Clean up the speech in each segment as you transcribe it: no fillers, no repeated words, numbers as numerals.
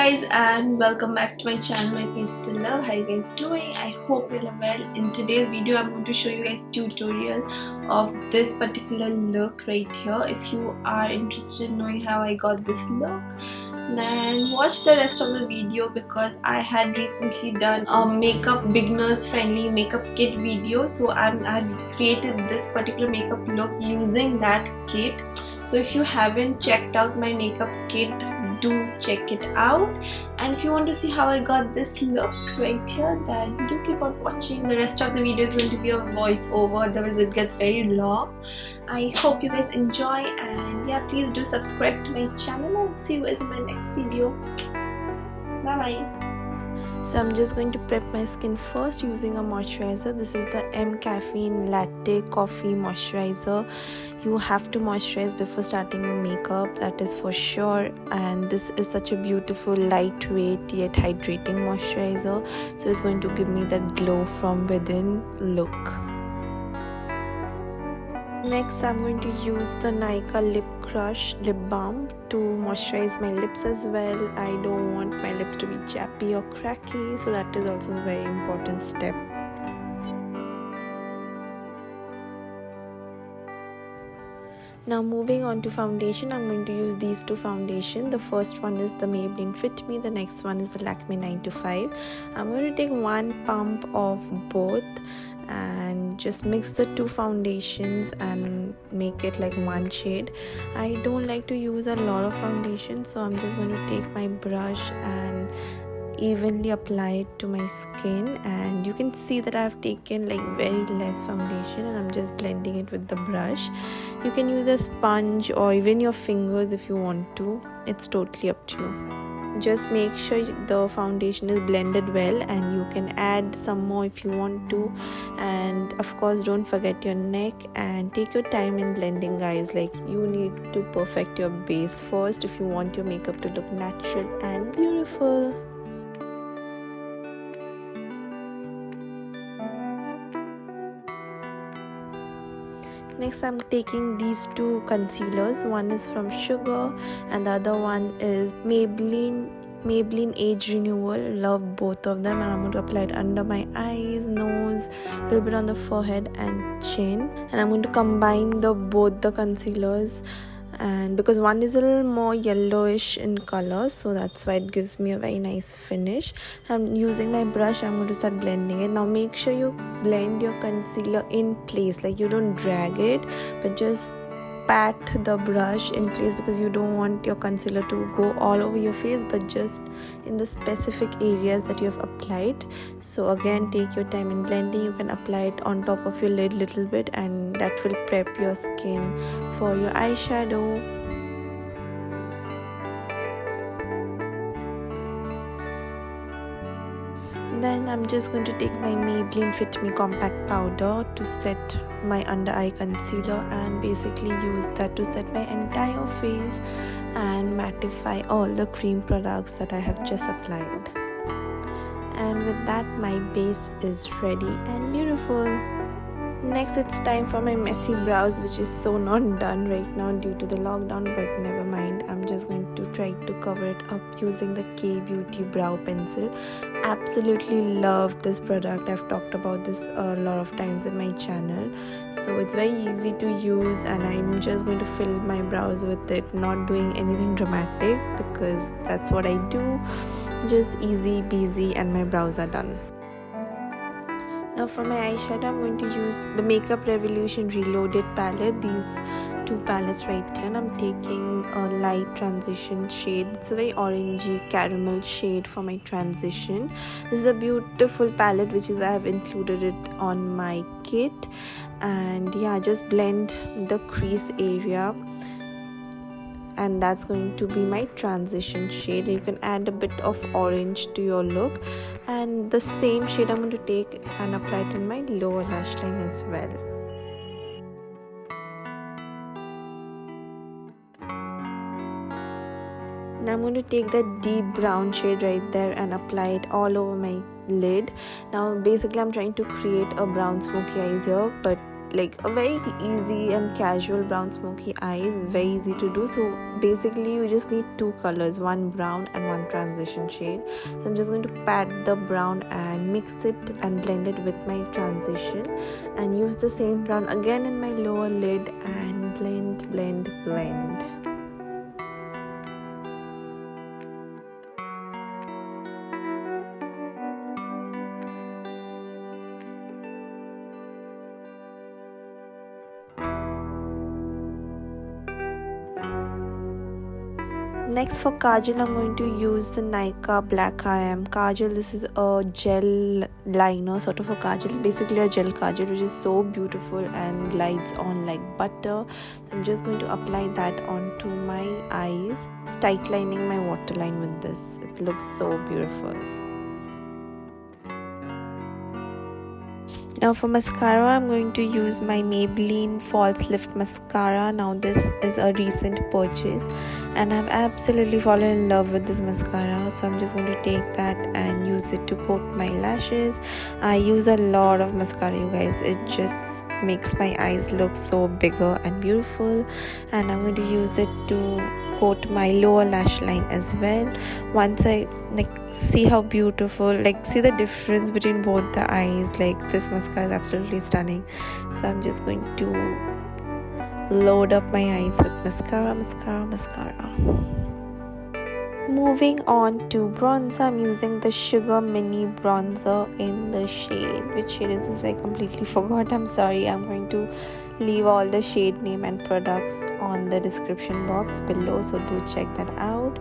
guys, and welcome back to my channel, My Face to Love. How you guys doing? I hope you're well. In today's video I'm going to show you guys tutorial of this particular look right here. If you are interested in knowing how I got this look, then watch the rest of the video, because I had recently done a makeup beginners friendly makeup kit video. So I've created this particular makeup look using that kit. So if you haven't checked out my makeup kit, do check it out. And if you want to see how I got this look right here, then do keep on watching. The rest of the video is going to be a voiceover, otherwise it gets very long. I hope you guys enjoy, and yeah, please do subscribe to my channel, and see you guys in my next video. Bye bye. So I'm just going to prep my skin first using a moisturizer. This is the Caffeine Latte Coffee Moisturizer. You have to moisturize before starting makeup, that is for sure. And this is such a beautiful, lightweight yet hydrating moisturizer. So it's going to give me that glow from within look. Next, I'm going to use the Nykaa Lip Crush Lip Balm to moisturize my lips as well. I don't want my lips to be chappy or cracky, so that is also a very important step. Now moving on to foundation, I'm going to use these two foundations. The first one is the Maybelline Fit, the next one is the Lakme 925. I'm going to take one pump of both and just mix the two foundations and make it like one shade. I don't like to use a lot of foundation, so I'm just going to take my brush and evenly apply it to my skin. And you can see that I've taken like very less foundation, and I'm just blending it with the brush. You can use a sponge or even your fingers if you want to. It's totally up to you. Just make sure the foundation is blended well, and you can add some more if you want to. And of course, don't forget your neck, and take your time in blending, guys. Like, you need to perfect your base first if you want your makeup to look natural and beautiful. Next, I'm taking these two concealers. One is from Sugar and the other one is Maybelline Age Renewal. Love both of them, and I'm going to apply it under my eyes, nose, a little bit on the forehead and chin. And I'm going to combine both the concealers, and because one is a little more yellowish in color, so that's why it gives me a very nice finish. I'm using my brush. I'm going to start blending it. Now make sure you blend your concealer in place, like you don't drag it, but just pat the brush in place, because you don't want your concealer to go all over your face, but just in the specific areas that you have applied. So again, take your time in blending. You can apply it on top of your lid little bit, and that will prep your skin for your eyeshadow. Then I'm just going to take my Maybelline Fit Compact Powder to set my under eye concealer, and basically use that to set my entire face and mattify all the cream products that I have just applied. And with that, my base is ready and beautiful. Next, it's time for my messy brows, which is so not done right now due to the lockdown, but never mind. I'm just going to try to cover it up using the K Beauty brow pencil. Absolutely love this product. I've talked about this a lot of times in my channel. So it's very easy to use, and I'm just going to fill my brows with it, not doing anything dramatic, because that's what I do. Just easy peasy, and my brows are done. Now for my eyeshadow, I'm going to use the Makeup Revolution Reloaded palette. These two palettes right here, and I'm taking a light transition shade. It's a very orangey caramel shade for my transition. This is a beautiful palette, which is I have included it on my kit. And yeah, just blend the crease area, and that's going to be my transition shade. You can add a bit of orange to your look, and the same shade I'm going to take and apply it in my lower lash line as well. Now I'm going to take that deep brown shade right there and apply it all over my lid. Now basically I'm trying to create a brown smoky eyes here, but like a very easy and casual brown smoky eye is very easy to do. So basically you just need two colors, one brown and one transition shade. So I'm just going to pat the brown and mix it and blend it with my transition, and use the same brown again in my lower lid and blend. Next for Kajal, I'm going to use the Nykaa Black I Kajal. This is a gel liner sort of a Kajal, basically a gel Kajal, which is so beautiful and glides on like butter. So I'm just going to apply that onto my eyes, tight lining my waterline with this. It looks so beautiful. Now for mascara, I'm going to use my Maybelline False Lift Mascara. Now this is a recent purchase and I've absolutely fallen in love with this mascara. So I'm just going to take that and use it to coat my lashes. I use a lot of mascara, you guys. It just makes my eyes look so bigger and beautiful. And I'm going to use it to coat my lower lash line as well. Once I see how beautiful, see the difference between both the eyes, this mascara is absolutely stunning. So I'm just going to load up my eyes with mascara. Moving on to bronzer, I'm using the Sugar Mini Bronzer in the shade. Which shade is this? I completely forgot. I'm sorry. I'm going to leave all the shade name and products on the description box below, so do check that out.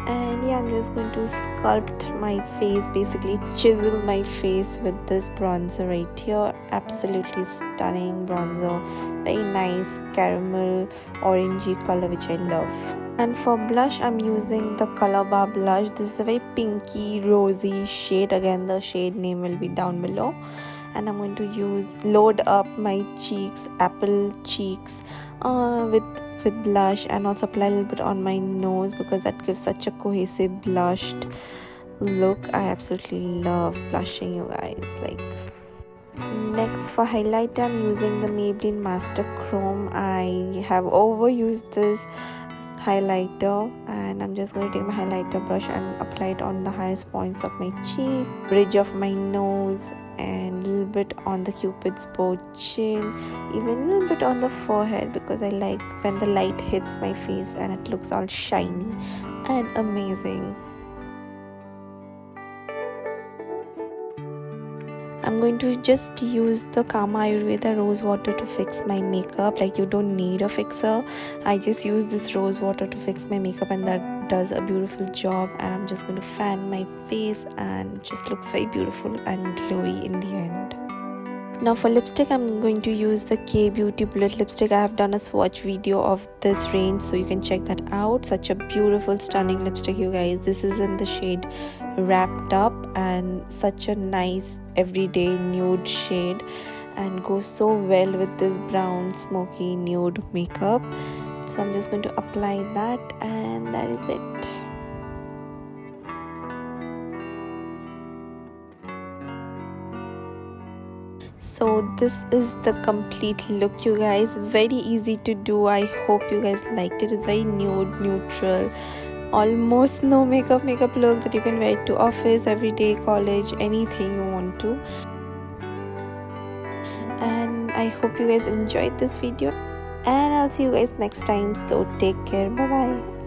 And yeah, I'm just going to sculpt my face, basically chisel my face with this bronzer right here. Absolutely stunning bronzer, very nice caramel orangey color, which I love. And for blush, I'm using the Colorbar blush. This is a very pinky rosy shade. Again, the shade name will be down below. And I'm going to load up my cheeks, apple cheeks, with blush, and also apply a little bit on my nose because that gives such a cohesive blushed look. I absolutely love blushing, you guys. Next for highlighter, I'm using the Maybelline Master Chrome. I have overused this highlighter and I'm just going to take my highlighter brush and apply it on the highest points of my cheek, bridge of my nose, and a little bit on the cupid's bow chin, even a little bit on the forehead, because I like when the light hits my face and it looks all shiny and amazing. I'm going to just use the ayurveda rose water to fix my makeup. You don't need a fixer. I just use this rose water to fix my makeup and that does a beautiful job. And I'm just going to fan my face and it just looks very beautiful and glowy in the end. Now for lipstick, I'm going to use the K Beauty Bullet lipstick. I have done a swatch video of this range, so you can check that out. Such a beautiful, stunning lipstick, you guys. This is in the shade Wrapped Up and such a nice everyday nude shade and goes so well with this brown smoky nude makeup. So I'm just going to apply that and that is it. So this is the complete look, you guys. It's very easy to do. I hope you guys liked it. It's very nude, neutral, almost no makeup look that you can wear to office, everyday, college, anything you want to. And I hope you guys enjoyed this video and I'll see you guys next time. So take care. Bye bye.